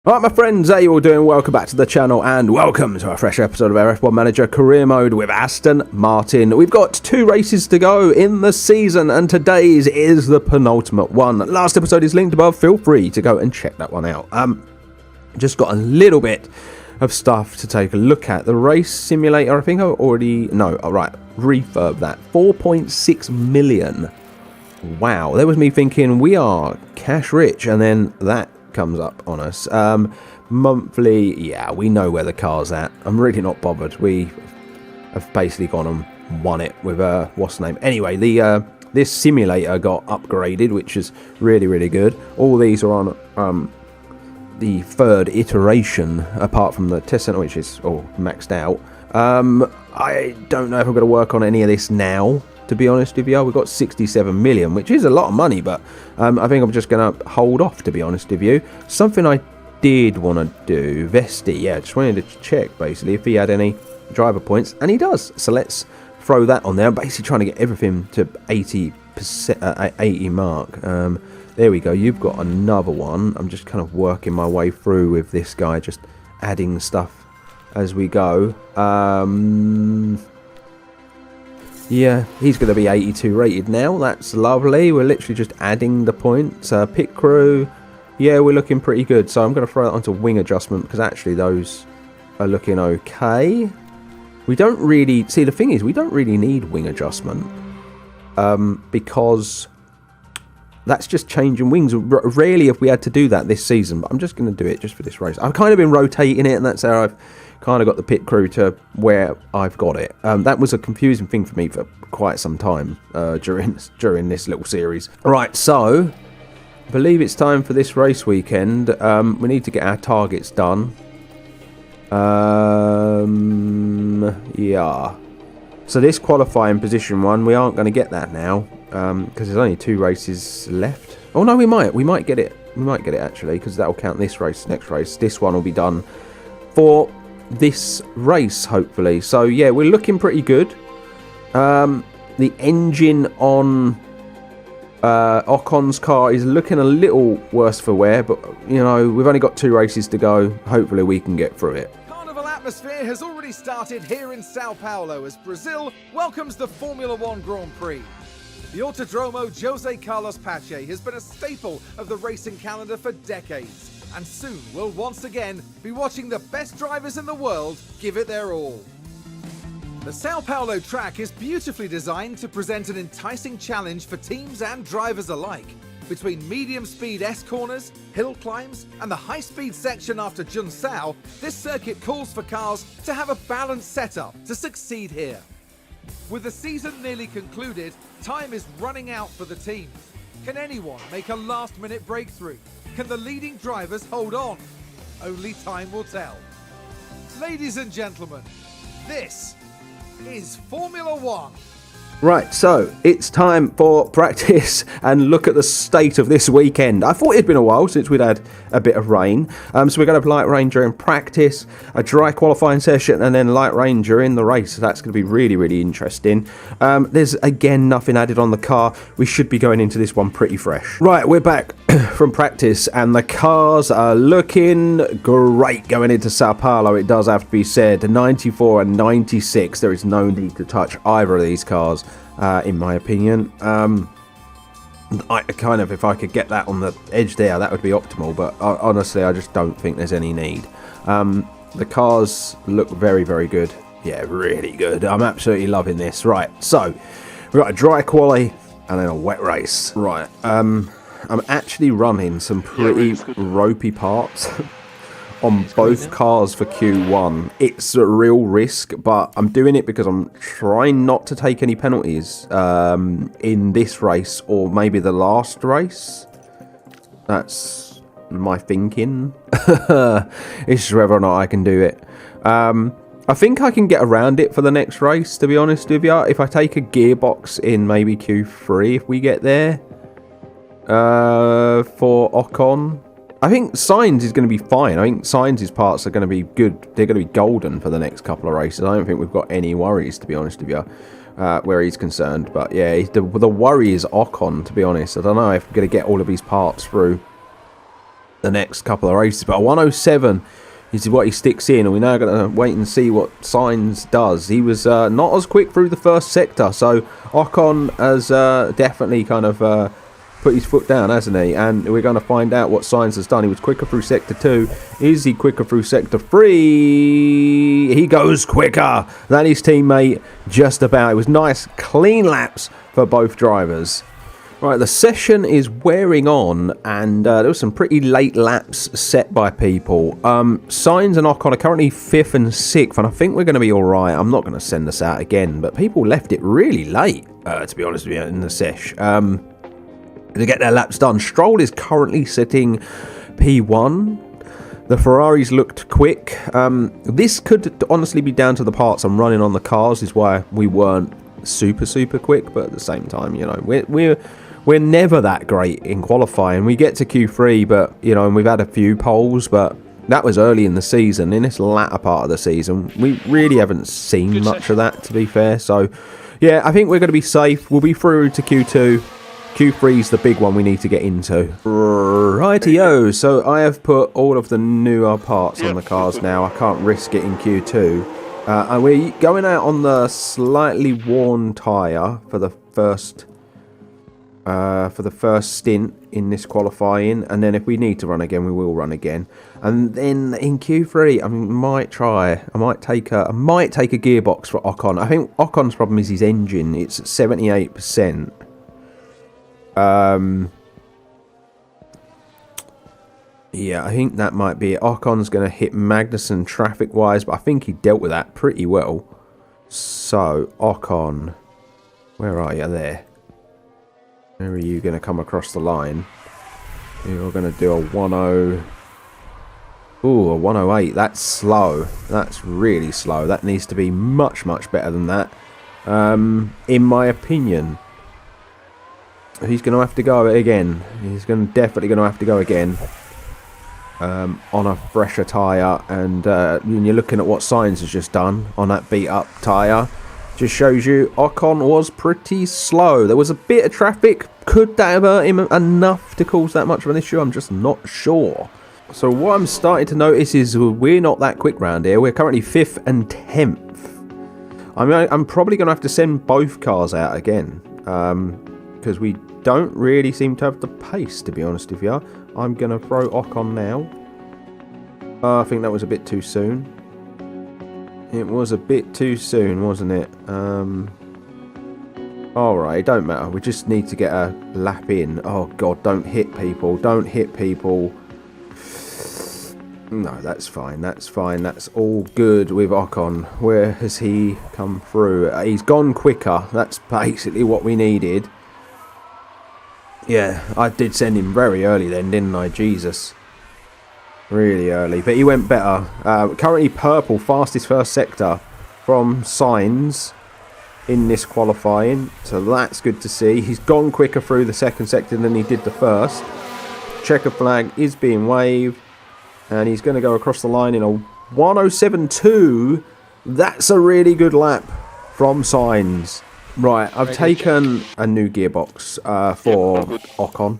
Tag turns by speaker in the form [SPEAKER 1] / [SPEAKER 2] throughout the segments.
[SPEAKER 1] Alright my friends, how you all doing? Welcome back to the channel and welcome to a fresh episode of our F1 Manager Career Mode with Aston Martin. We've got 2 races to go in the season and today's is the penultimate one. Last episode is linked above, feel free to go and check that one out. Just got a little bit of stuff to take a look at. The race simulator, I think I already... No, alright, refurb that. 4.6 million. Wow, there was me thinking we are cash rich and then that comes up on us. Monthly, yeah, we know where the car's at. I'm really not bothered. We have basically gone and won it with what's the name? Anyway, the this simulator got upgraded, which is really good. All these are on the 3rd iteration, apart from the test center, which is all maxed out. I don't know if I'm going to work on any of this now, to be honest with you. We've got 67 million, which is a lot of money, but I think I'm just going to hold off, to be honest with you. Something I did want to do, Vesti, yeah, just wanted to check basically if he had any driver points, and he does. So let's throw that on there. I'm basically trying to get everything to 80%, 80 mark. There we go. You've got another one. I'm just kind of working my way through with this guy, just adding stuff as we go. Yeah, he's going to be 82 rated now. That's lovely. We're literally just adding the points. Pit crew, yeah, we're looking pretty good. So I'm going to throw that onto wing adjustment because actually those are looking okay. We don't really... See, the thing is, we don't really need wing adjustment because that's just changing wings. Rarely if we had to do that this season, but I'm just going to do it just for this race. I've kind of been rotating it, and that's how I've kind of got the pit crew to where I've got it. That was a confusing thing for me for quite some time during this little series. Right, so I believe it's time for this race weekend. We need to get our targets done. Yeah. So this qualifying position 1, we aren't going to get that now because there's only 2 races left. Oh no, we might get it. We might get it actually because that'll count this race, next race. This one will be done for this race hopefully. So yeah, we're looking pretty good. The engine on Ocon's car is looking a little worse for wear, but you know, we've only got 2 races to go. Hopefully we can get through it.
[SPEAKER 2] Carnival atmosphere has already started here in Sao Paulo as Brazil welcomes the Formula One Grand Prix. The Autodromo Jose Carlos Pache has been a staple of the racing calendar for decades, and soon we'll once again be watching the best drivers in the world give it their all. The Sao Paulo track is beautifully designed to present an enticing challenge for teams and drivers alike. Between medium-speed S-corners, hill climbs, and the high-speed section after Junção, this circuit calls for cars to have a balanced setup to succeed here. With the season nearly concluded, time is running out for the teams. Can anyone make a last-minute breakthrough? Can the leading drivers hold on? Only time will tell. Ladies and gentlemen, this is Formula One.
[SPEAKER 1] Right, so it's time for practice and look at the state of this weekend. I thought it'd been a while since we'd had a bit of rain. So we're going to have light rain during practice, a dry qualifying session, and then light rain during the race. So that's going to be really interesting. There's, again, nothing added on the car. We should be going into this one pretty fresh. Right, we're back from practice, and the cars are looking great going into Sao Paulo, it does have to be said. 94 and 96, there is no need to touch either of these cars. In my opinion, I kind of, if I could get that on the edge there, that would be optimal, but honestly I just don't think there's any need. The cars look very good. Yeah, really good. I'm absolutely loving this. Right, so we've got a dry quali and then a wet race. Right, I'm actually running some pretty ropey parts on both cars for Q1. It's a real risk, but I'm doing it because I'm trying not to take any penalties in this race or maybe the last race. That's my thinking. It's just whether or not I can do it. I think I can get around it for the next race, to be honest with you. If I take a gearbox in maybe Q3 if we get there for Ocon. I think Sainz is going to be fine. I think Sainz's parts are going to be good. They're going to be golden for the next couple of races. I don't think we've got any worries, to be honest with you, where he's concerned. But yeah, the worry is Ocon, to be honest. I don't know if we're going to get all of his parts through the next couple of races. But a 107 is what he sticks in, and we're now going to wait and see what Sainz does. He was not as quick through the first sector, so Ocon has definitely kind of put his foot down, hasn't he? And we're going to find out what Sainz has done. He was quicker through sector 2. Is he quicker through sector 3? He goes quicker than his teammate, just about. It was nice, clean laps for both drivers. Right, the session is wearing on, and there were some pretty late laps set by people. Sainz and Ocon are currently 5th and 6th, and I think we're going to be all right. I'm not going to send this out again, but people left it really late, to be honest with you, in the sesh, to get their laps done. Stroll is currently sitting P1. The Ferraris looked quick. This could honestly be down to the parts I'm running on the cars, is why we weren't super quick, but at the same time, you know, we're never that great in qualifying. We get to Q3, but, you know, and we've had a few poles, but that was early in the season. In this latter part of the season, we really haven't seen much of that, to be fair. So, yeah, I think we're going to be safe. We'll be through to Q2. Q3's the big one we need to get into. Rightio. So I have put all of the newer parts on the cars now. I can't risk it in Q2. And we're going out on the slightly worn tyre for the first stint in this qualifying, and then if we need to run again, we will run again. And then in Q3, I might take a gearbox for Ocon. I think Ocon's problem is his engine. It's at 78%. Yeah, I think that might be it. Ocon's going to hit Magnussen traffic-wise, but I think he dealt with that pretty well. So, Ocon, where are you there? Where are you going to come across the line? You're going to do a 10... Ooh, a 108. That's slow. That's really slow. That needs to be much better than that. In my opinion. He's going to have to go again. He's definitely going to have to go again. On a fresher tyre. And when you're looking at what Sainz has just done on that beat-up tyre, just shows you Ocon was pretty slow. There was a bit of traffic. Could that have hurt him enough to cause that much of an issue? I'm just not sure. So what I'm starting to notice is we're not that quick round here. We're currently 5th and 10th. I'm probably going to have to send both cars out again. Because we don't really seem to have the pace, to be honest with you. I'm going to throw Ocon now. I think that was a bit too soon. It was a bit too soon, wasn't it? Alright, it don't matter. We just need to get a lap in. Oh, God, don't hit people. Don't hit people. No, that's fine. That's fine. That's all good with Ocon. Where has he come through? He's gone quicker. That's basically what we needed. Yeah, I did send him very early then, didn't I? Jesus. Really early. But he went better. Currently purple, fastest first sector from Sainz in this qualifying. So that's good to see. He's gone quicker through the second sector than he did the first. Checker flag is being waved. And he's going to go across the line in a 107.2. That's a really good lap from Sainz. Right, I've taken a new gearbox for Ocon.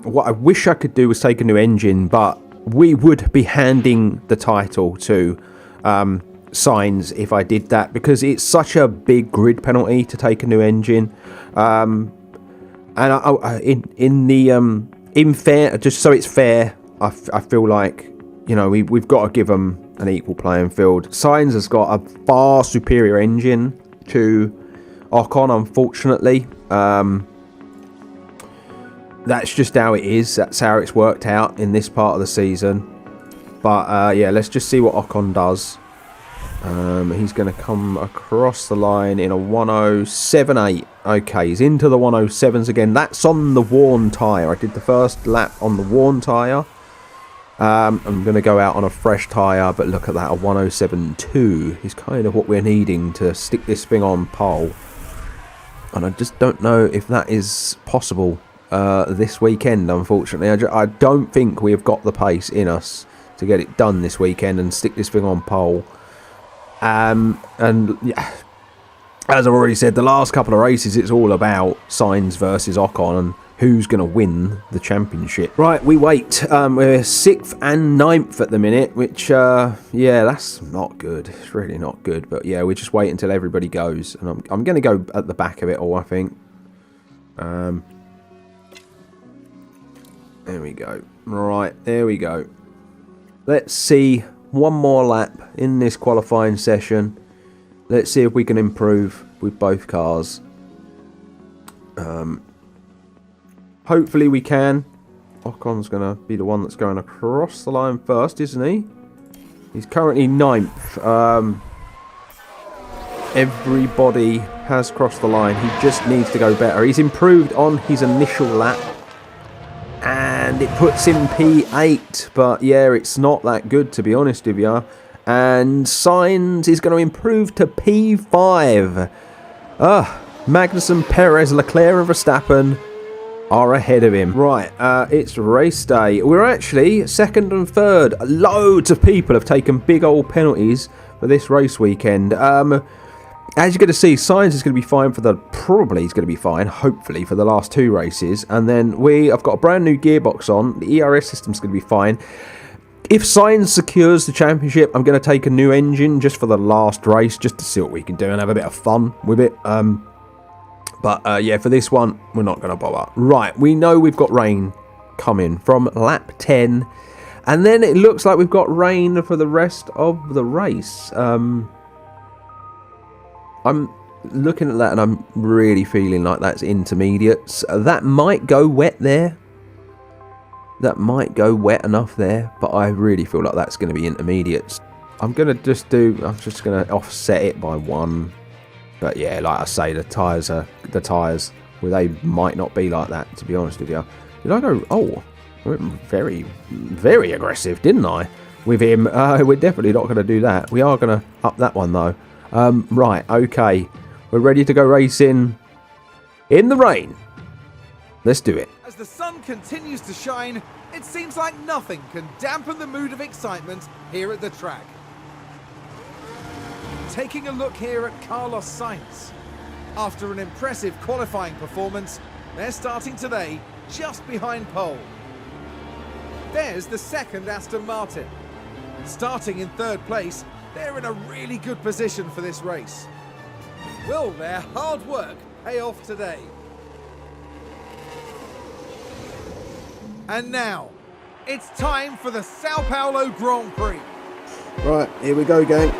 [SPEAKER 1] What I wish I could do was take a new engine, but we would be handing the title to Sainz if I did that, because it's such a big grid penalty to take a new engine. And in fair, just so it's fair, I feel like, you know, we've got to give them an equal playing field. Sainz has got a far superior engine to Ocon, unfortunately. That's just how it is. That's how it's worked out in this part of the season. But yeah, let's just see what Ocon does. He's going to come across the line in a 107.8. Okay, he's into the 107s again. That's on the worn tyre. I did the first lap on the worn tyre. I'm going to go out on a fresh tyre, but look at that, a 107.2 is kind of what we're needing to stick this thing on pole. And I just don't know if that is possible this weekend, unfortunately. I don't think we've got the pace in us to get it done this weekend and stick this thing on pole. And yeah, as I've already said, the last couple of races, it's all about Sainz versus Ocon, and who's going to win the championship. Right, we wait. We're 6th and 9th at the minute, which, yeah, that's not good. It's really not good. But, yeah, we just wait until everybody goes. And I'm going to go at the back of it all, I think. There we go. Right, there we go. Let's see one more lap in this qualifying session. Let's see if we can improve with both cars. Hopefully we can. Ocon's going to be the one that's going across the line first, isn't he? He's currently 9th. Everybody has crossed the line. He just needs to go better. He's improved on his initial lap. And it puts him P8. But yeah, it's not that good, to be honest with you. And Sainz is going to improve to P5. Magnussen, Perez, Leclerc and Verstappen are ahead of him. Right, it's race day. We're actually 2nd and 3rd. Loads of people have taken big old penalties for this race weekend. As you're going to see, Sainz is going to be fine for probably he's going to be fine, hopefully, for the last 2 races. And then I've got a brand new gearbox on. The ERS system's going to be fine. If Sainz secures the championship, I'm going to take a new engine just for the last race, just to see what we can do and have a bit of fun with it. But yeah, for this one, we're not going to bother. Right, we know we've got rain coming from lap 10. And then it looks like we've got rain for the rest of the race. I'm looking at that and I'm really feeling like that's intermediates. That might go wet there. That might go wet enough there. But I really feel like that's going to be intermediates. I'm just going to offset it by 1. But yeah, like I say, the tyres, well, they might not be like that, to be honest with you. Did I go, I went very, very aggressive, didn't I, with him? We're definitely not going to do that. We are going to up that one, though. Right, okay. We're ready to go racing in the rain. Let's do it.
[SPEAKER 2] As the sun continues to shine, it seems like nothing can dampen the mood of excitement here at the track. Taking a look here at Carlos Sainz. After an impressive qualifying performance, they're starting today just behind pole. There's the 2nd Aston Martin. Starting in 3rd place, they're in a really good position for this race. Will their hard work pay off today? And now, it's time for the Sao Paulo Grand Prix.
[SPEAKER 1] Right, here we go, gang.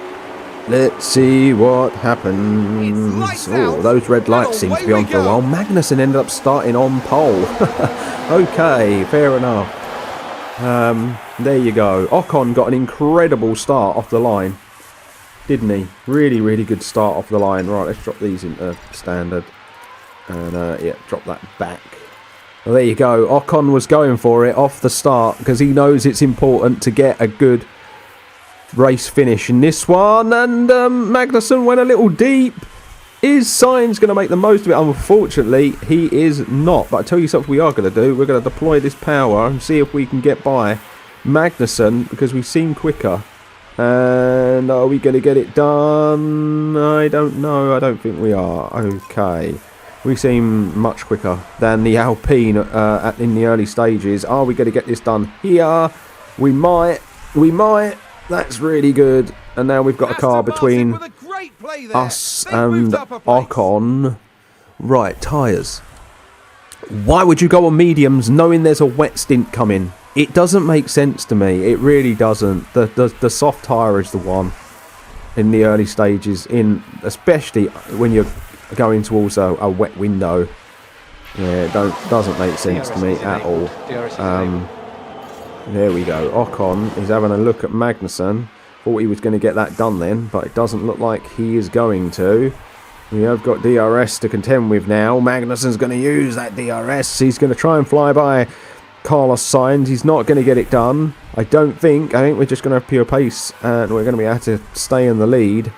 [SPEAKER 1] Let's see what happens. Oh, those red lights seem to be on for a while. Magnussen ended up starting on pole. Okay, fair enough. There you go. Ocon got an incredible start off the line, didn't he? Really, really good start off the line. Right, let's drop these into standard. And, yeah, drop that back. Well, there you go. Ocon was going for it off the start because he knows it's important to get a good race finish in this one. And Magnussen went a little deep. Is Sainz going to make the most of it? Unfortunately, he is not. But I tell you something we are going to do. We're going to deploy this power and see if we can get by Magnussen because we seem quicker. And are we going to get it done? I don't know. I don't think we are. Okay. We seem much quicker than the Alpine in the early stages. Are we going to get this done here? We might. We might. That's really good. And now we've got a car between us and Ocon. Right, tyres. Why would you go on mediums knowing there's a wet stint coming? It doesn't make sense to me. It really doesn't. The soft tyre is the one in the early stages, especially when you're going towards a wet window. Yeah, it doesn't make sense to me at all. There we go. Ocon is having a look at Magnussen. Thought he was going to get that done then, but it doesn't look like he is going to. We have got DRS to contend with now. Magnussen's going to use that DRS. He's going to try and fly by Carlos Sainz. He's not going to get it done. I think we're just going to have pure pace and we're going to be able to stay in the lead.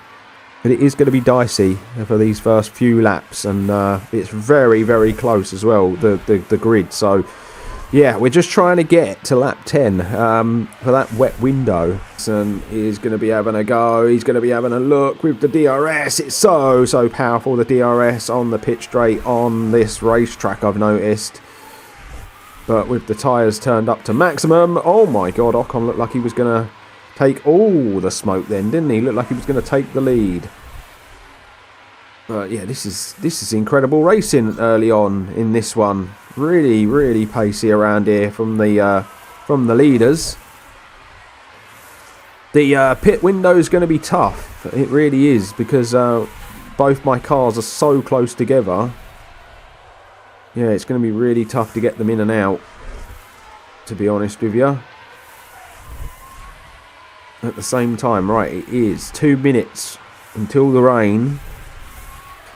[SPEAKER 1] But it is going to be dicey for these first few laps, and it's very, very close as well, the grid. So, yeah, we're just trying to get to lap 10 for that wet window. And he's going to be having a go. He's going to be having a look with the DRS. It's so powerful, the DRS on the pit straight on this racetrack, I've noticed. But with the tyres turned up to maximum, oh my god, Ocon looked like he was going to take all the smoke then, didn't he? Looked like he was going to take the lead. But yeah, this is incredible racing early on in this one. Really, really pacey around here from the leaders. The pit window is going to be tough. It really is, because both my cars are so close together. Yeah, it's going to be really tough to get them in and out, to be honest with you. At the same time, right, it is 2 minutes until the rain.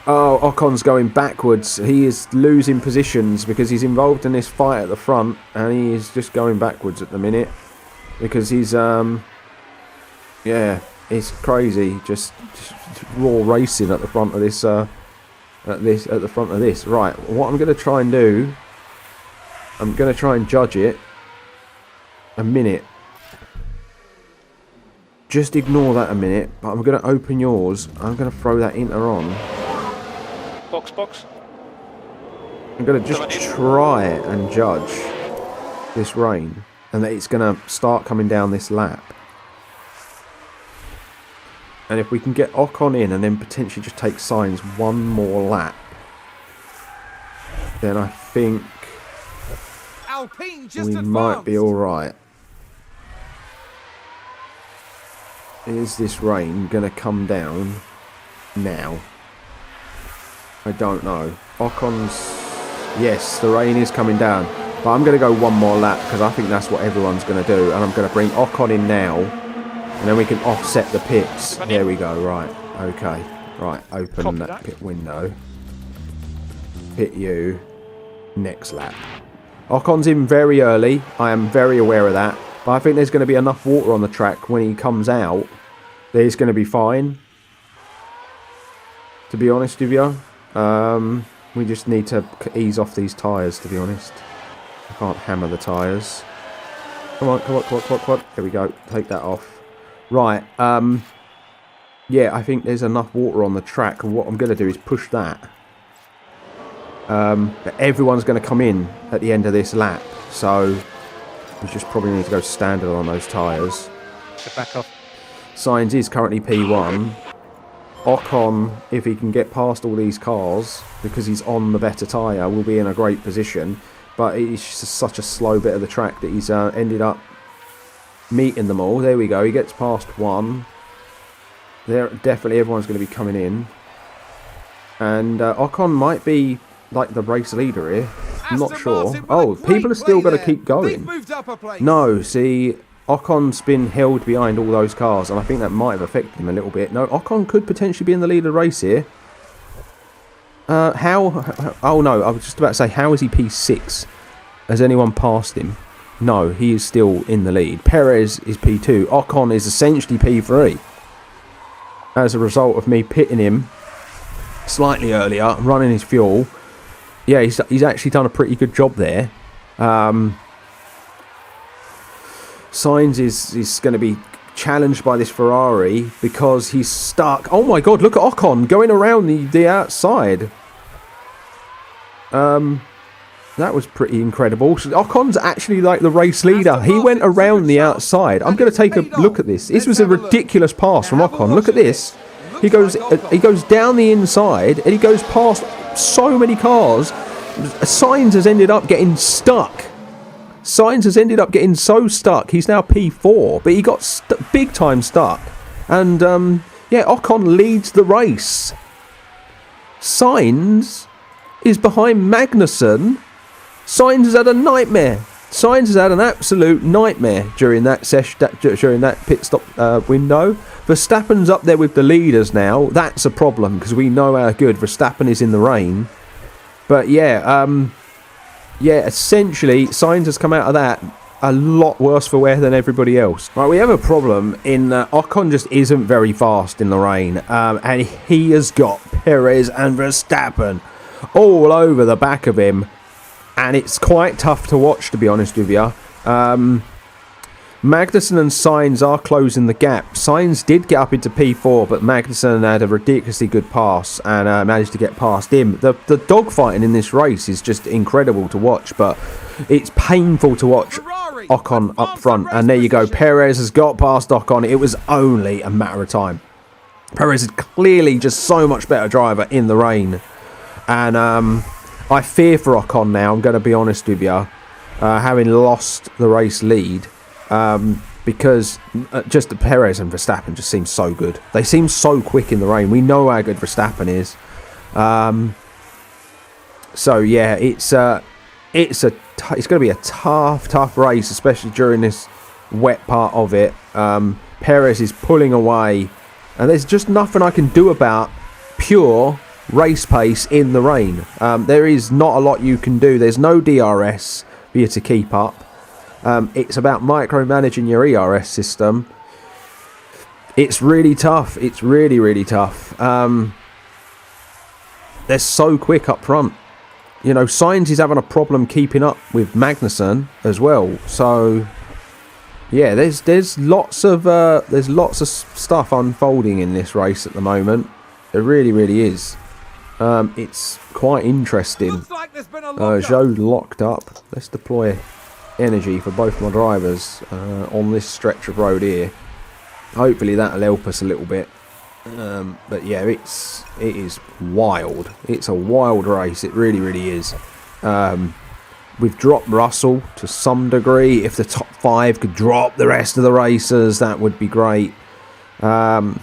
[SPEAKER 1] Oh, Ocon's going backwards. He is losing positions because he's involved in this fight at the front, and he is just going backwards at the minute because he's yeah, it's crazy. Just raw racing at the front of this. At the front of this. Right, what I'm going to try and do, I'm going to try and judge it a minute. Just ignore that a minute, but I'm going to open yours. I'm going to throw that inter on.
[SPEAKER 3] Box.
[SPEAKER 1] I'm going to just try and judge this rain, and that it's going to start coming down this lap. And if we can get Ocon in and then potentially just take Sainz one more lap, then I think we might be alright. Is this rain going to come down now? I don't know. Ocon's... Yes, the rain is coming down. But I'm going to go one more lap because I think that's what everyone's going to do. And I'm going to bring Ocon in now. And then we can offset the pits. There we go, right. Okay. Right, open that pit window. Pit you. Next lap. Ocon's in very early. I am very aware of that. But I think there's going to be enough water on the track when he comes out that he's going to be fine. To be honest with you. We just need to ease off these tyres, to be honest. I can't hammer the tyres. Come on. There we go. Take that off. Right, yeah, I think there's enough water on the track, and what I'm going to do is push that. Everyone's going to come in at the end of this lap, so we just probably need to go standard on those tyres.
[SPEAKER 3] Get back off.
[SPEAKER 1] Sainz is currently P1. Ocon, if he can get past all these cars, because he's on the better tyre, will be in a great position, but it's just such a slow bit of the track that he's ended up meeting them all. There we go. He gets past one. There, definitely everyone's going to be coming in. And Ocon might be like the race leader here. I'm not sure. Oh, people are still going to keep going. No, see, Ocon's been held behind all those cars, and I think that might have affected him a little bit. No, Ocon could potentially be in the lead of the race here. How? Oh no, I was just about to say, how is he P6? Has anyone passed him? No, he is still in the lead. Perez is P2. Ocon is essentially P3. As a result of me pitting him slightly earlier, running his fuel. Yeah, he's actually done a pretty good job there. Sainz is going to be challenged by this Ferrari because he's stuck. Oh my god, look at Ocon going around the outside. That was pretty incredible. So Ocon's actually like the race leader. He went around the outside. I'm going to take a look at this. This was a ridiculous pass from Ocon. Look at this. He goes down the inside and he goes past so many cars. Sainz has ended up getting stuck. Sainz has ended up getting so stuck. He's now P4, but he got big time stuck. And yeah, Ocon leads the race. Sainz is behind Magnussen. Sainz has had a nightmare. Sainz has had an absolute nightmare during that during that pit stop window. Verstappen's up there with the leaders now. That's a problem because we know how good Verstappen is in the rain. But yeah, essentially Sainz has come out of that a lot worse for wear than everybody else. Right, we have a problem in Ocon just isn't very fast in the rain, and he has got Perez and Verstappen all over the back of him. And it's quite tough to watch, to be honest with you. Magnussen and Sainz are closing the gap. Sainz did get up into P4, but Magnussen had a ridiculously good pass and managed to get past him. The dogfighting in this race is just incredible to watch, but it's painful to watch Ocon up front. And there you go, Perez has got past Ocon. It was only a matter of time. Perez is clearly just so much better driver in the rain. And I fear for Ocon now, I'm going to be honest with you, having lost the race lead. Because just Perez and Verstappen just seem so good. They seem so quick in the rain. We know how good Verstappen is. So yeah, it's going to be a tough race, especially during this wet part of it. Perez is pulling away, and there's just nothing I can do about pure race pace in the rain. There is not a lot you can do. There's no DRS for you to keep up. It's about micromanaging your ERS system. It's really tough. It's really, really tough. They're so quick up front. You know, Sainz is having a problem keeping up with Magnussen as well. So, yeah, there's lots of stuff unfolding in this race at the moment. It really, really is. It's quite interesting. Joe locked up. Let's deploy energy for both my drivers on this stretch of road here. Hopefully that'll help us a little bit. But yeah, it is wild. It's a wild race. It really, really is. We've dropped Russell to some degree. If the top 5 could drop the rest of the racers, that would be great. The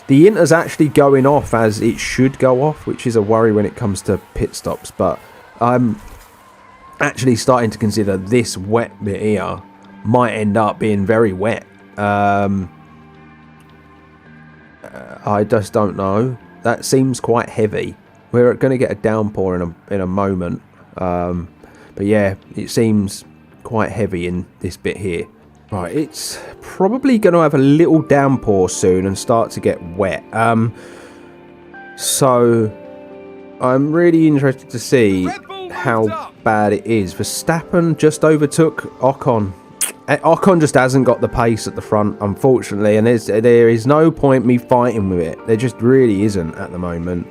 [SPEAKER 1] Inter's actually going off as it should go off, which is a worry when it comes to pit stops. But I'm actually starting to consider this wet bit here might end up being very wet. I just don't know. That seems quite heavy. We're going to get a downpour in a moment. But yeah, it seems quite heavy in this bit here. Right, it's probably going to have a little downpour soon and start to get wet. So I'm really interested to see how bad it is. Verstappen just overtook Ocon. Ocon just hasn't got the pace at the front, unfortunately, and there is no point me fighting with it. There just really isn't at the moment.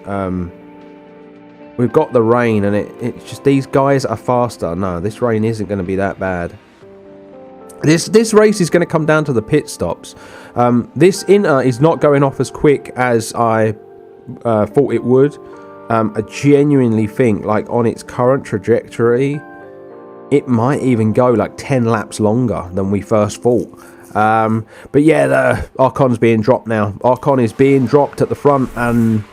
[SPEAKER 1] We've got the rain, and it's just these guys are faster. No, this rain isn't going to be that bad. This race is going to come down to the pit stops. This Inter is not going off as quick as I thought it would. I genuinely think, like, on its current trajectory, it might even go like 10 laps longer than we first thought. But yeah, Ocon's being dropped now. Ocon is being dropped at the front, and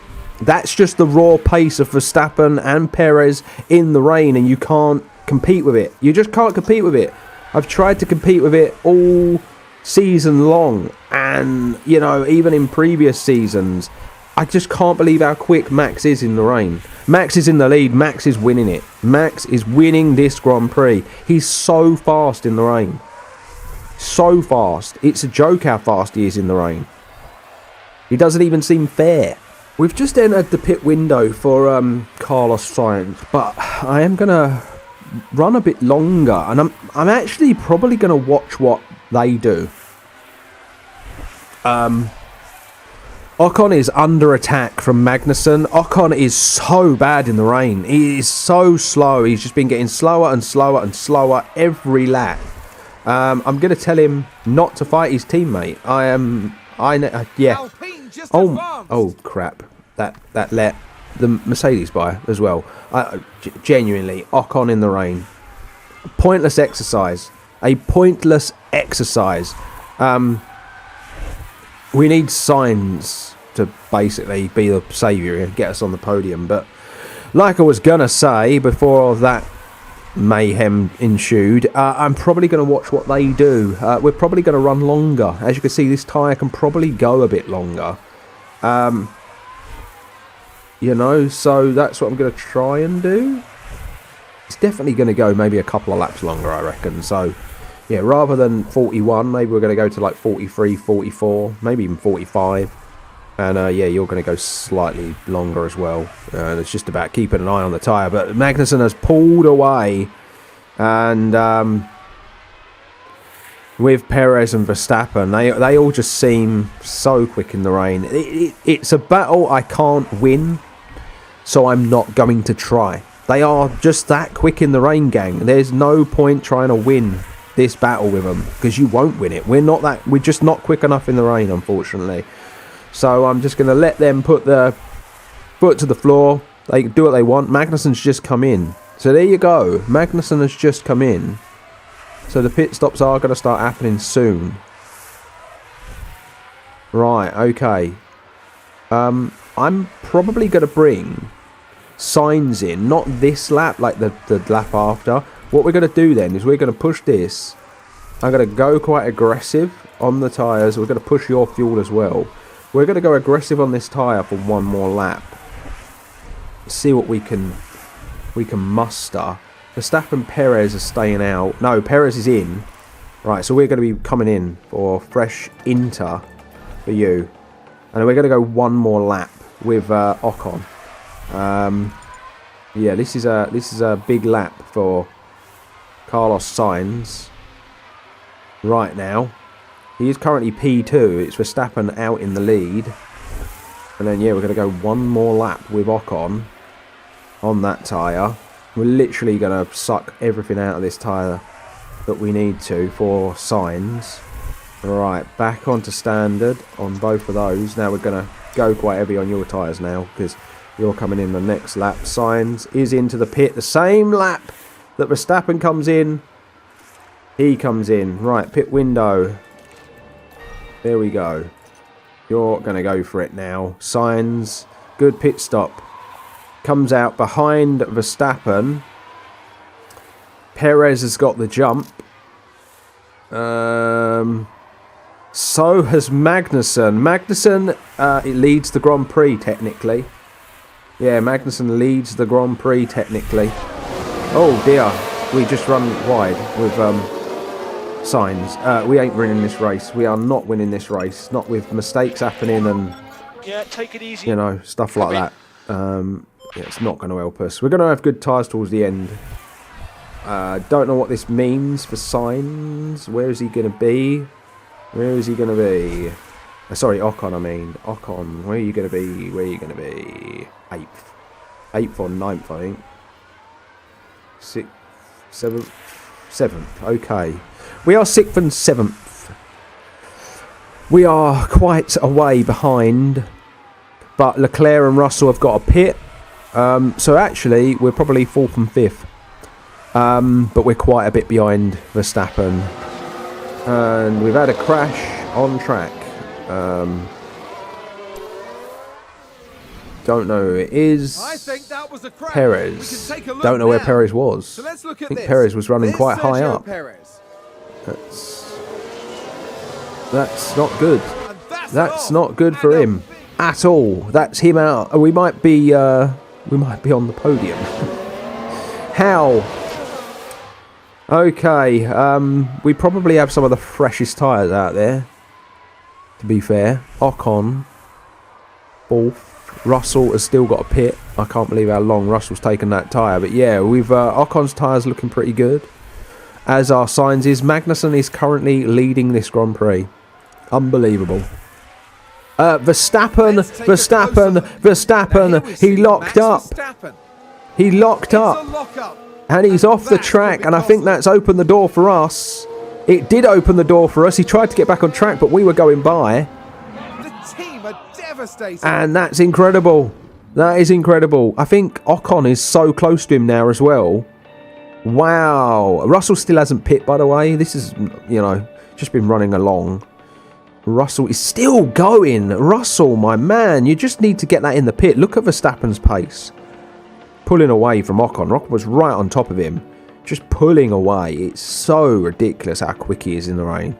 [SPEAKER 1] that's just the raw pace of Verstappen and Perez in the rain, and you can't compete with it. You just can't compete with it. I've tried to compete with it all season long, and, you know, even in previous seasons, I just can't believe how quick Max is in the rain. Max is in the lead. Max is winning it. Max is winning this Grand Prix. He's so fast in the rain. So fast. It's a joke how fast he is in the rain. He doesn't even seem fair. We've just entered the pit window for Carlos Sainz, but I am going to run a bit longer, and I'm actually probably going to watch what they do. Ocon is under attack from Magnussen. Ocon is so bad in the rain. He is so slow. He's just been getting slower and slower and slower every lap. I'm going to tell him not to fight his teammate. Yeah. Oh crap. That let the Mercedes by as well. Genuinely, Ocon in the rain. Pointless exercise. A pointless exercise. We need Sainz to basically be the saviour and get us on the podium. But like I was going to say before that mayhem ensued, I'm probably going to watch what they do. We're probably going to run longer. As you can see, this tyre can probably go a bit longer. You know, so that's what I'm going to try and do. It's definitely going to go maybe a couple of laps longer, I reckon. So yeah, rather than 41, maybe we're going to go to like 43, 44, maybe even 45. And yeah, you're going to go slightly longer as well. It's just about keeping an eye on the tyre. But Magnussen has pulled away. And with Perez and Verstappen. They all just seem so quick in the rain. It's a battle I can't win, so I'm not going to try. They are just that quick in the rain, gang. There's no point trying to win this battle with them, because you won't win it. We're just not quick enough in the rain, unfortunately. So I'm just going to let them put their foot to the floor. They can do what they want. Magnussen's just come in. So there you go. Magnussen has just come in. So the pit stops are going to start happening soon. Right, okay. I'm probably going to bring Sainz in. Not this lap, like the lap after. What we're going to do then is we're going to push this. I'm going to go quite aggressive on the tyres. We're going to push your fuel as well. We're going to go aggressive on this tyre for one more lap. See what we can muster. Verstappen, Perez are staying out. No, Perez is in. Right, so we're going to be coming in for fresh Inter for you. And we're going to go one more lap with Ocon. Yeah, this is a big lap for Carlos Sainz right now. He is currently P2. It's Verstappen out in the lead. And then, yeah, we're going to go one more lap with Ocon on that tyre. We're literally going to suck everything out of this tyre that we need to for Sainz. Right, back onto standard on both of those. Now we're going to go quite heavy on your tyres now, because you're coming in the next lap. Sainz is into the pit. The same lap that Verstappen comes in, he comes in. Right, pit window. There we go. You're going to go for it now. Sainz, good pit stop. Comes out behind Verstappen. Perez has got the jump. So has Magnussen. Magnussen it leads the Grand Prix technically. Yeah, Magnussen leads the Grand Prix technically. Oh dear, we just run wide with Sainz. We ain't winning this race. We are not winning this race. Not with mistakes happening and
[SPEAKER 3] take it easy.
[SPEAKER 1] You know, stuff like that. Yeah, it's not going to help us. We're going to have good tyres towards the end. Don't know what this means for Sainz. Where is he going to be? Where is he going to be? Sorry, Ocon, I mean. Ocon, where are you going to be? Where are you going to be? 8th. 8th or 9th, I think. 6th, 7th. 7th, okay. We are 6th and 7th. We are quite a way behind. But Leclerc and Russell have got a pit. So actually, we're probably 4th and 5th. But we're quite a bit behind Verstappen. And we've had a crash on track. Don't know who it is.
[SPEAKER 2] I think that was a crash.
[SPEAKER 1] Perez. Don't know where Perez was.
[SPEAKER 2] So let's look at
[SPEAKER 1] I think Perez was running quite high up.
[SPEAKER 2] Perez.
[SPEAKER 1] That's not good. That's not good for him at all. That's him out. We might be on the podium. How? Okay, we probably have some of the freshest tyres out there, to be fair. Ocon, 4th. Russell has still got a pit. I can't believe how long Russell's taken that tyre. But yeah, we've Ocon's tyres looking pretty good, as are Sainz's. Magnussen is currently leading this Grand Prix. Unbelievable. Verstappen, he locked up. He locked up. And he's off the track, and I think that's opened the door for us. It did open the door for us. He tried to get back on track, but we were going by.
[SPEAKER 2] The team are devastated.
[SPEAKER 1] And that's incredible. That is incredible. I think Ocon is so close to him now as well. Wow. Russell still hasn't pit, by the way. This is, you know, just been running along. Russell is still going. Russell, my man, you just need to get that in the pit. Look at Verstappen's pace. Pulling away from Ocon. Ocon was right on top of him. Just pulling away. It's so ridiculous how quick he is in the rain.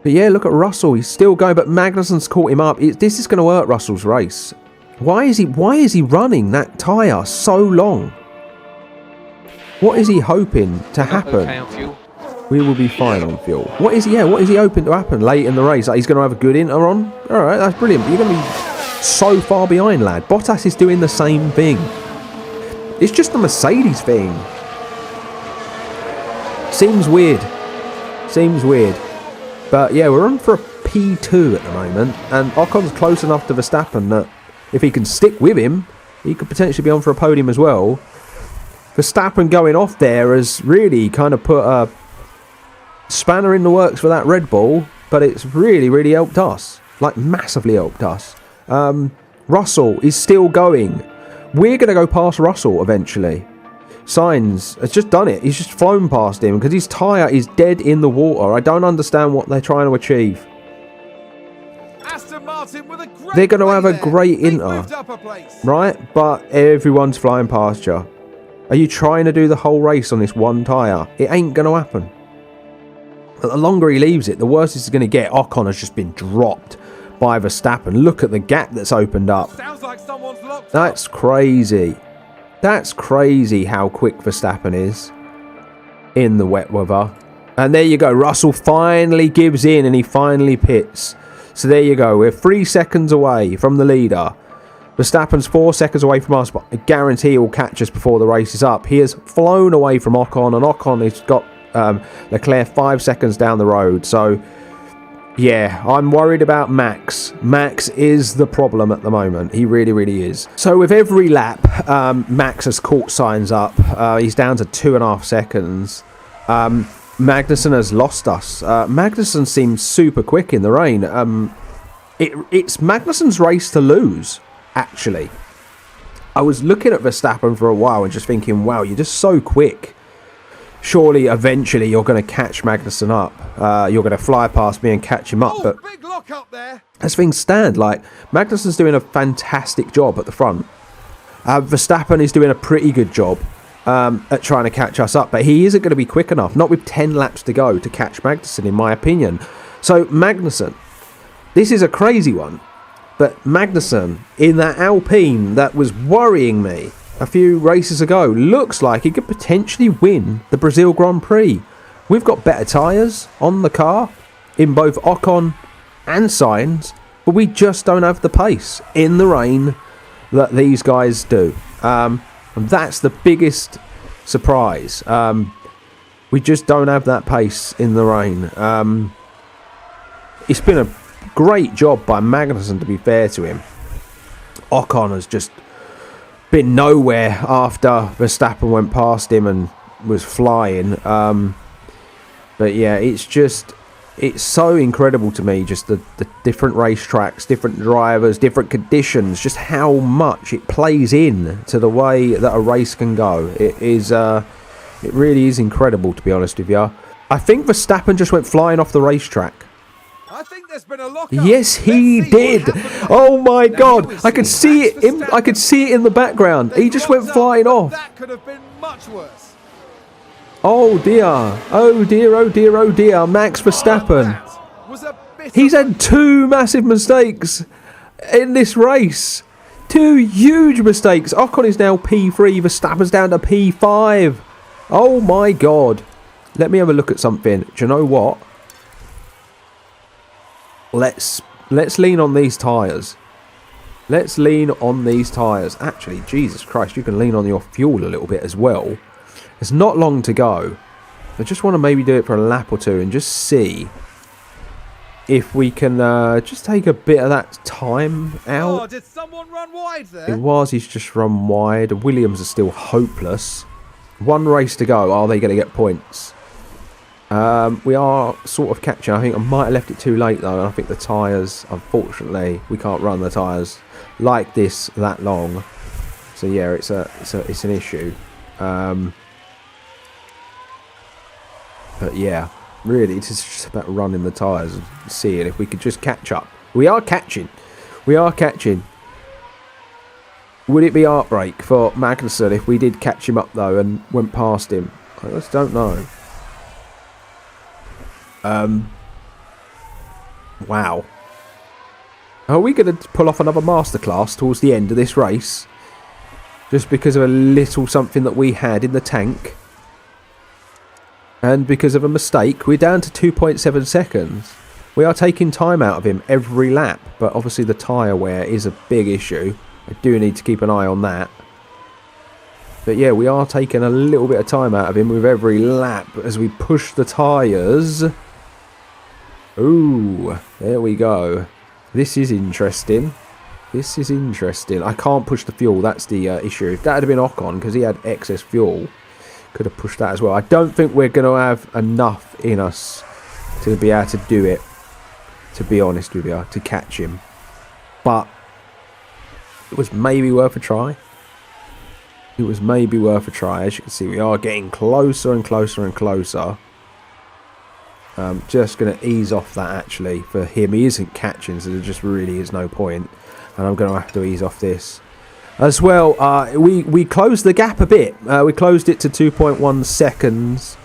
[SPEAKER 1] But yeah, look at Russell. He's still going, but Magnussen's caught him up. This is going to hurt Russell's race. Why is he running that tyre so long? What is he hoping to happen?
[SPEAKER 3] Okay on fuel.
[SPEAKER 1] We will be fine on fuel. What is he hoping to happen late in the race? Like he's going to have a good inter on? Alright, that's brilliant. But you're going to be so far behind, lad. Bottas is doing the same thing. It's just the Mercedes thing. Seems weird. Seems weird. But yeah, we're on for a P2 at the moment, and Ocon's close enough to Verstappen that if he can stick with him, he could potentially be on for a podium as well. Verstappen going off there has really kind of put a spanner in the works for that Red Bull, but it's really, really helped us. Like, massively helped us. Russell is still going. We're going to go past Russell eventually. Sainz has just done it. He's just flown past him because his tyre is dead in the water. I don't understand what they're trying to achieve.
[SPEAKER 2] Aston Martin with a great
[SPEAKER 1] They're going to have a
[SPEAKER 2] there.
[SPEAKER 1] great inter, right? But everyone's flying past you. Are you trying to do the whole race on this one tyre? It ain't going to happen. But the longer he leaves it, the worse it's going to get. Ocon has just been dropped by Verstappen. Look at the gap that's opened up.
[SPEAKER 2] Sounds like someone's locked
[SPEAKER 1] That's crazy. That's crazy how quick Verstappen is in the wet weather. And there you go. Russell finally gives in and he finally pits. So there you go. We're 3 seconds away from the leader. Verstappen's 4 seconds away from us, but I guarantee he'll catch us before the race is up. He has flown away from Ocon, and Ocon has got Leclerc 5 seconds down the road. So yeah, I'm worried about Max. Max is the problem at the moment. He really, really is. So with every lap, Max has caught Sainz up. He's down to 2.5 seconds. Magnussen has lost us. Magnussen seems super quick in the rain. It's Magnussen's race to lose, actually. I was looking at Verstappen for a while and just thinking, wow, you're just so quick. Surely, eventually, you're going to catch Magnussen up. You're going to fly past me and catch him up. But
[SPEAKER 2] big lock up there.
[SPEAKER 1] as things stand, like, Magnussen's doing a fantastic job at the front. Verstappen is doing a pretty good job at trying to catch us up. But he isn't going to be quick enough, not with 10 laps to go, to catch Magnussen, in my opinion. So, Magnussen, this is a crazy one. But Magnussen, in that Alpine that was worrying me a few races ago, looks like he could potentially win the Brazil Grand Prix. We've got better tyres on the car in both Ocon and Sainz, but we just don't have the pace in the rain that these guys do. And that's the biggest surprise. We just don't have that pace in the rain. It's been a great job by Magnussen, to be fair to him. Ocon has just been nowhere after Verstappen went past him and was flying. But yeah, it's so incredible to me, just the different racetracks, different drivers, different conditions, just how much it plays in to the way that a race can go. It really is incredible, to be honest with you. I think Verstappen just went flying off the racetrack.
[SPEAKER 2] I think there's been a lock up.
[SPEAKER 1] Yes, he did. Oh my God! I could see it. I could see it in the background. He just went flying off.
[SPEAKER 2] That could have been much worse.
[SPEAKER 1] Oh dear! Oh dear! Oh dear! Oh dear! Max Verstappen. He's had 2 massive mistakes in this race. 2 huge mistakes. Ocon is now P3. Verstappen's down to P5. Oh my God! Let me have a look at something. Do you know what? Let's lean on these tyres. Let's lean on these tyres. Actually, Jesus Christ, you can lean on your fuel a little bit as well. It's not long to go. I just want to maybe do it for a lap or two and just see if we can just take a bit of that time out.
[SPEAKER 2] Oh, did someone run wide there?
[SPEAKER 1] It was. He's just run wide. Williams are still hopeless. 1 race to go. Are they going to get points? We are sort of catching. I think I might have left it too late though. I think the tyres, unfortunately, we can't run the tyres like this that long. So yeah, it's an issue. But yeah, really, it's just about running the tyres and seeing if we could just catch up. We are catching. We are catching. Would it be heartbreak for Magnussen if we did catch him up though and went past him? I just don't know. Wow. Are we going to pull off another masterclass towards the end of this race? Just because of a little something that we had in the tank? And because of a mistake, we're down to 2.7 seconds. We are taking time out of him every lap, but obviously the tyre wear is a big issue. I do need to keep an eye on that. But yeah, we are taking a little bit of time out of him with every lap as we push the tyres Ooh, there we go. This is interesting. This is interesting. I can't push the fuel. That's the issue. If that had been Ocon, because he had excess fuel, could have pushed that as well. I don't think we're going to have enough in us to be able to do it, to be honest with you, to catch him. But it was maybe worth a try. It was maybe worth a try. As you can see, we are getting closer and closer and closer. Just going to ease off that, actually, for him. He isn't catching, so there just really is no point. And I'm going to have to ease off this. As well, we closed the gap a bit. We closed it to 2.1 seconds.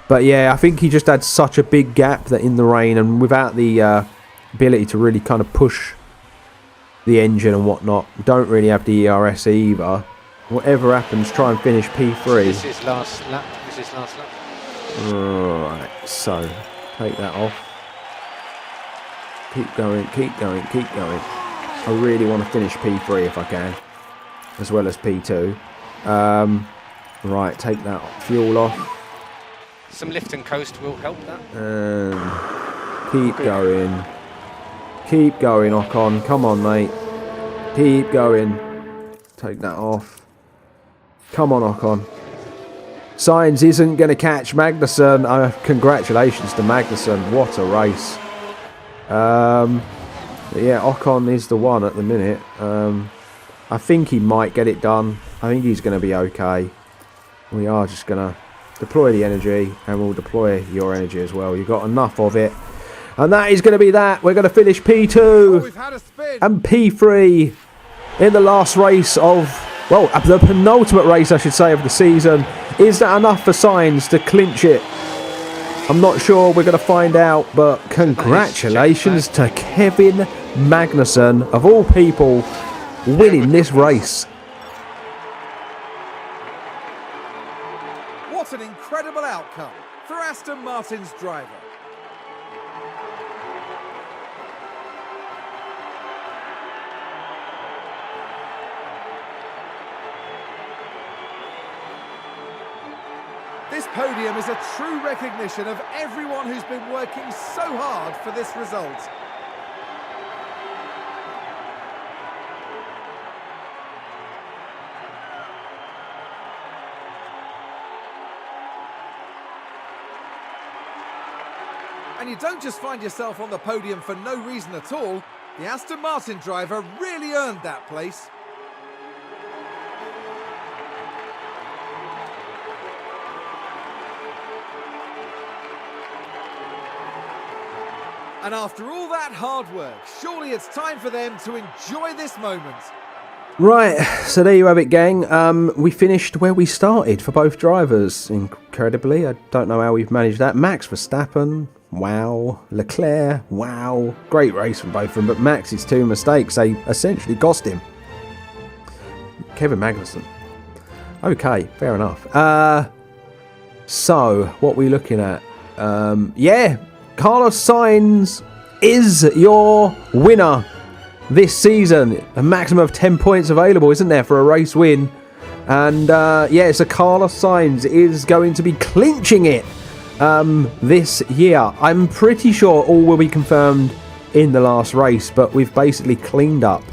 [SPEAKER 1] But yeah, I think he just had such a big gap that in the rain, and without the ability to really kind of push the engine and whatnot, don't really have the ERS either. Whatever happens, try and finish P3.
[SPEAKER 3] This is last lap. This is last lap.
[SPEAKER 1] Alright, so take that off. Keep going, keep going, keep going. I really want to finish P3 if I can, as well as P2. Right, take that fuel off.
[SPEAKER 3] Some lift and coast will help that.
[SPEAKER 1] Keep going. Keep going, Ocon. Come on, mate. Keep going. Take that off. Come on, Ocon. Sainz isn't going to catch Magnussen. Congratulations to Magnussen. What a race. But yeah, Ocon is the one at the minute. I think he might get it done. I think he's going to be okay. We are just going to deploy the energy, and we'll deploy your energy as well. You've got enough of it. And that is going to be that. We're going to finish P2 and P3 in the last race of, well, the penultimate race, I should say, of the season. Is that enough for Sainz to clinch it? I'm not sure. We're going to find out. But congratulations to Kevin Magnussen, of all people, winning this race.
[SPEAKER 2] What an incredible outcome for Aston Martin's driver. This podium is a true recognition of everyone who's been working so hard for this result. And you don't just find yourself on the podium for no reason at all. The Aston Martin driver really earned that place. And after all that hard work, surely it's time for them to enjoy this moment.
[SPEAKER 1] Right, so there you have it, gang. We finished where we started for both drivers, incredibly. I don't know how we've managed that. Max Verstappen, wow. Leclerc, wow. Great race from both of them, but Max's two mistakes, they essentially cost him. Kevin Magnussen. Okay, fair enough. So, what are we looking at? Yeah, Carlos Sainz is your winner this season. A maximum of 10 points available, isn't there, for a race win? And yeah, so Carlos Sainz is going to be clinching it this year. I'm pretty sure all will be confirmed in the last race, but we've basically cleaned up.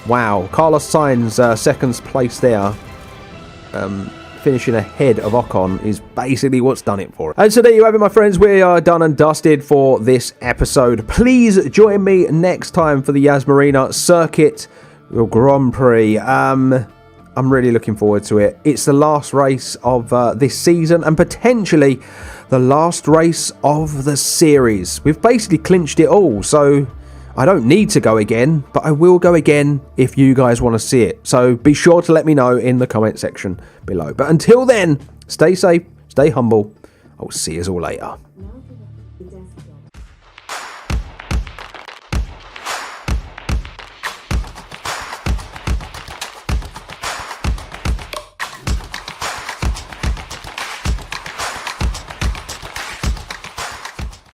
[SPEAKER 1] Wow, Carlos Sainz, second place there. Finishing ahead of Ocon is basically what's done it for us. And so there you have it, my friends. We are done and dusted for this episode. Please join me next time for the Yas Marina Circuit Grand Prix. I'm really looking forward to it. It's the last race of this season and potentially the last race of the series. We've basically clinched it all, so I don't need to go again, but I will go again if you guys want to see it. So be sure to let me know in the comment section below. But until then, stay safe, stay humble. I'll see you all later.